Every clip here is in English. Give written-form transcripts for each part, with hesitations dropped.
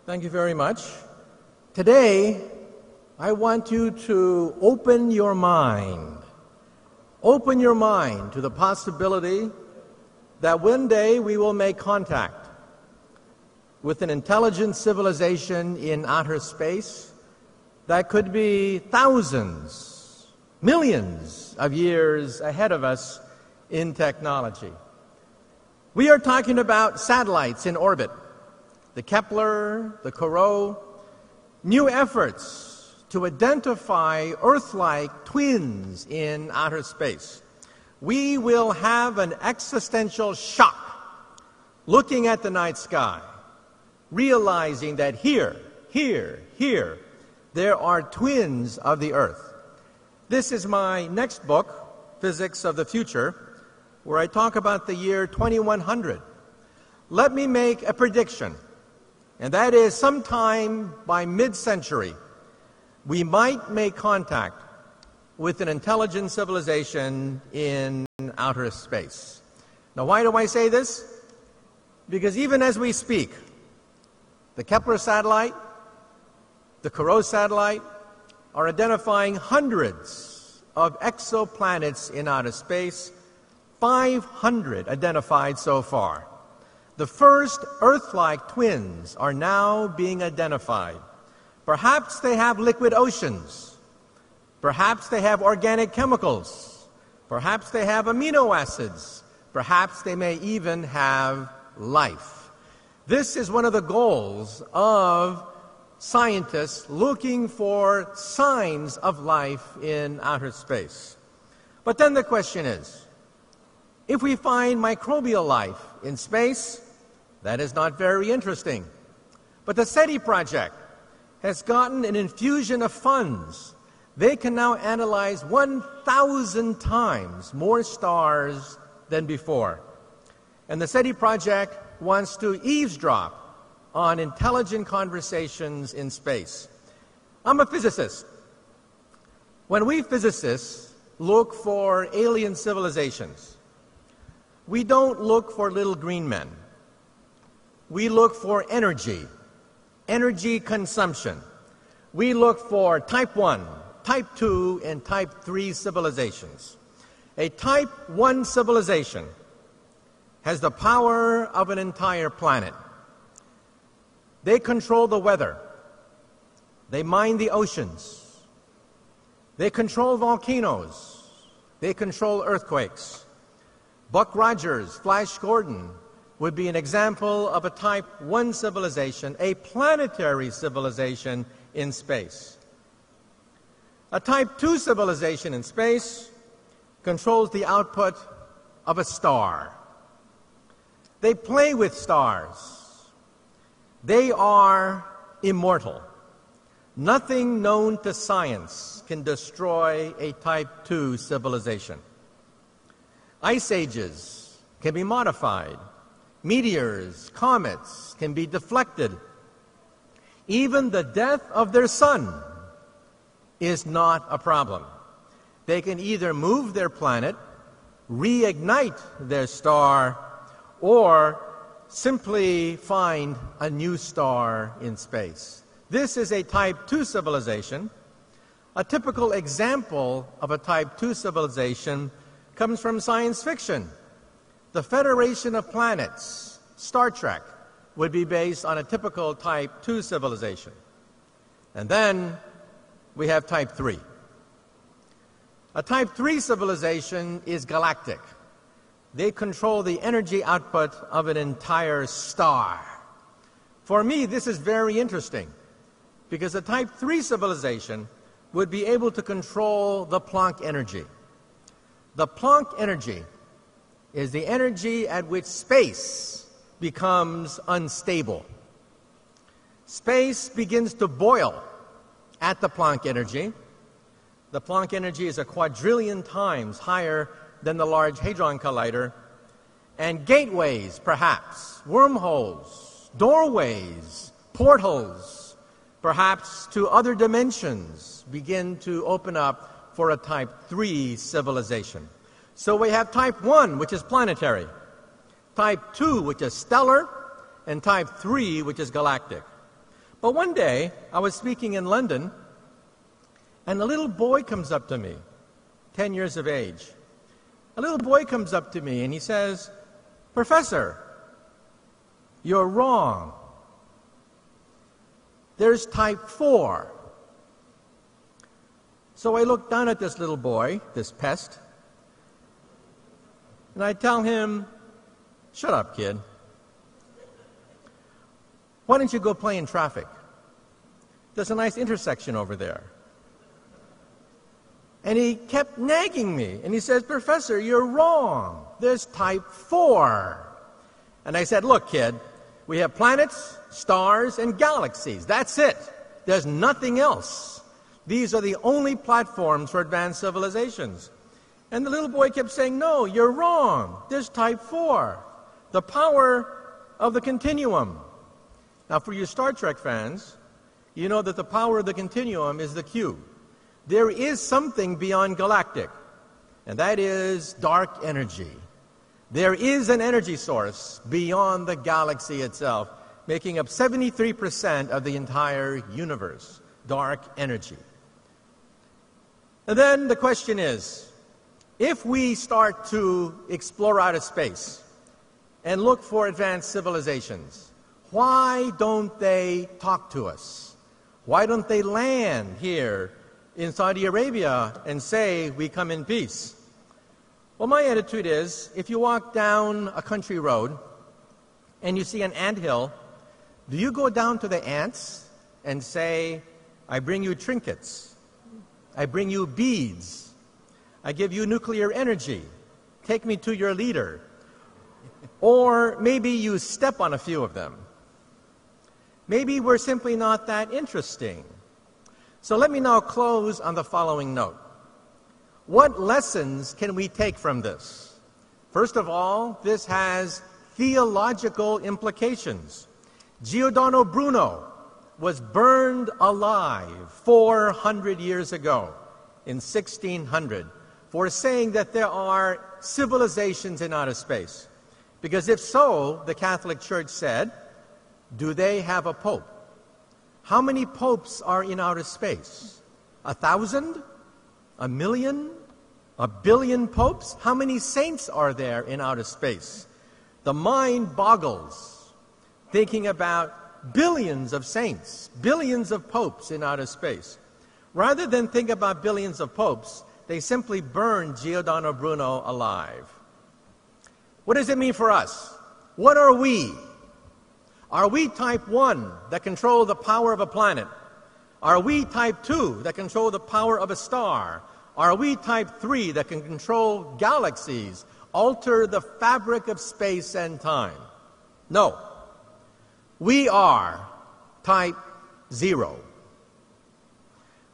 Thank you very much. Today, I want you to open your mind. Open your mind to the possibility that one day we will make contact with an intelligent civilization in outer space that could be thousands, millions of years ahead of us in technology. We are talking about satellites in orbit, the Kepler, the Corot, new efforts to identify Earth-like twins in outer space. We will have an existential shock looking at the night sky, realizing that here, there are twins of the Earth. This is my next book, Physics of the Future, where I talk about the year 2100. Let me make a prediction, and that is sometime by mid-century, we might make contact with an intelligent civilization in outer space. Now, why do I say this? Because even as we speak, the Kepler satellite, the Corot satellite are identifying hundreds of exoplanets in outer space, 500 identified so far. The first Earth-like twins are now being identified. Perhaps they have liquid oceans. Perhaps they have organic chemicals. Perhaps they have amino acids. Perhaps they may even have life. This is one of the goals of scientists looking for signs of life in outer space. But then the question is, if we find microbial life in space, that is not very interesting. But the SETI project has gotten an infusion of funds. They can now analyze 1,000 times more stars than before. And the SETI project wants to eavesdrop on intelligent conversations in space. I'm a physicist. When we physicists look for alien civilizations, we don't look for little green men. We look for energy consumption. We look for type 1, type 2, and type 3 civilizations. A type 1 civilization has the power of an entire planet. They control the weather. They mine the oceans. They control volcanoes. They control earthquakes. Buck Rogers, Flash Gordon would be an example of a type 1 civilization, a planetary civilization in space. A type 2 civilization in space controls the output of a star. They play with stars. They are immortal. Nothing known to science can destroy a type 2 civilization. Ice ages can be modified. Meteors, comets can be deflected. Even the death of their sun is not a problem. They can either move their planet, reignite their star, or simply find a new star in space. This is a type 2 civilization. A typical example of a type 2 civilization comes from science fiction. The Federation of Planets, Star Trek, would be based on a typical type 2 civilization. And then we have type 3. A type 3 civilization is galactic. They control the energy output of an entire star. For me, this is very interesting because a type 3 civilization would be able to control the Planck energy. The Planck energy is the energy at which space becomes unstable. Space begins to boil at the Planck energy. The Planck energy is a quadrillion times higher than the Large Hadron Collider. And gateways, perhaps, wormholes, doorways, portals, perhaps to other dimensions, begin to open up for a type 3 civilization. So we have type 1, which is planetary, type 2, which is stellar, and type 3, which is galactic. But one day, I was speaking in London, and a little boy comes up to me, 10 years of age. A little boy comes up to me and he says, "Professor, you're wrong. There's type 4. So I look down at this little boy, this pest, and I tell him, "Shut up, kid. Why don't you go play in traffic? There's a nice intersection over there." And he kept nagging me, and he says, "Professor, you're wrong. There's type 4. And I said, "Look, kid, we have planets, stars, and galaxies. That's it. There's nothing else. These are the only platforms for advanced civilizations." And the little boy kept saying, "No, you're wrong. There's type 4. The power of the continuum." Now, for you Star Trek fans, you know that the power of the continuum is the Q. There is something beyond galactic, and that is dark energy. There is an energy source beyond the galaxy itself, making up 73% of the entire universe, dark energy. And then the question is, if we start to explore outer space and look for advanced civilizations, why don't they talk to us? Why don't they land here in Saudi Arabia and say, "We come in peace"? Well, my attitude is, if you walk down a country road and you see an anthill, do you go down to the ants and say, "I bring you trinkets, I bring you beads, I give you nuclear energy, take me to your leader"? Or maybe you step on a few of them. Maybe we're simply not that interesting. So let me now close on the following note. What lessons can we take from this? First of all, this has theological implications. Giordano Bruno was burned alive 400 years ago in 1600 for saying that there are civilizations in outer space. Because if so, the Catholic Church said, do they have a pope? How many popes are in outer space? 1,000? 1,000,000? 1,000,000,000 popes? How many saints are there in outer space? The mind boggles thinking about billions of saints, billions of popes in outer space. Rather than think about billions of popes, they simply burned Giordano Bruno alive. What does it mean for us? What are we? Are we type 1 that control the power of a planet? Are we type 2 that control the power of a star? Are we type 3 that can control galaxies, alter the fabric of space and time? No. We are type 0.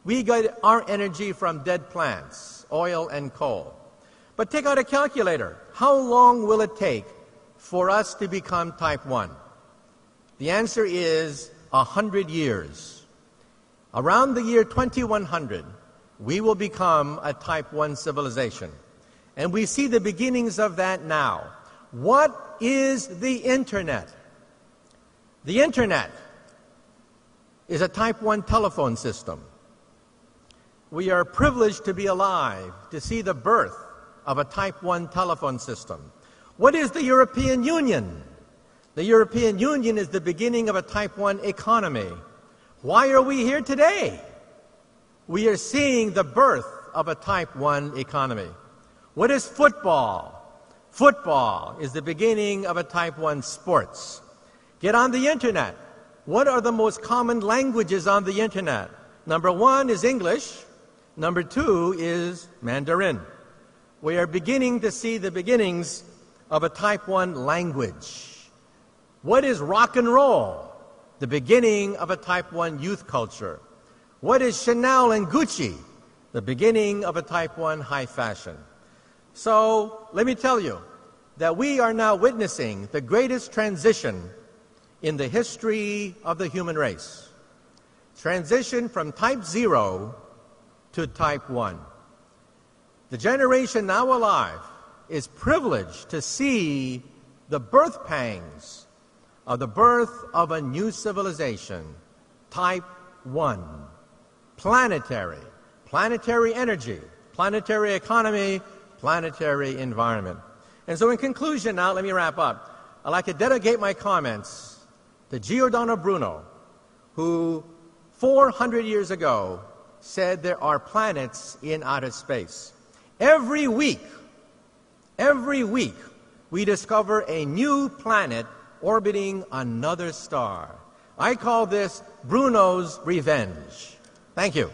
We get our energy from dead plants, oil and coal. But take out a calculator. How long will it take for us to become type 1? The answer is 100 years. Around the year 2100, we will become a type 1 civilization. And we see the beginnings of that now. What is the Internet? The Internet is a type 1 telephone system. We are privileged to be alive to see the birth of a type 1 telephone system. What is the European Union? The European Union is the beginning of a type 1 economy. Why are we here today? We are seeing the birth of a type 1 economy. What is football? Football is the beginning of a type 1 sports. Get on the Internet. What are the most common languages on the Internet? Number 1 is English. Number 2 is Mandarin. We are beginning to see the beginnings of a type 1 language. What is rock and roll? The beginning of a type 1 youth culture. What is Chanel and Gucci? The beginning of a type 1 high fashion. So let me tell you that we are now witnessing the greatest transition in the history of the human race. Transition from type 0 to type 1. The generation now alive is privileged to see the birth pangs of the birth of a new civilization, Type 1. Planetary. Planetary energy. Planetary economy. Planetary environment. And so in conclusion now, let me wrap up. I'd like to dedicate my comments to Giordano Bruno, who 400 years ago said there are planets in outer space. Every week, we discover a new planet orbiting another star. I call this Bruno's revenge. Thank you.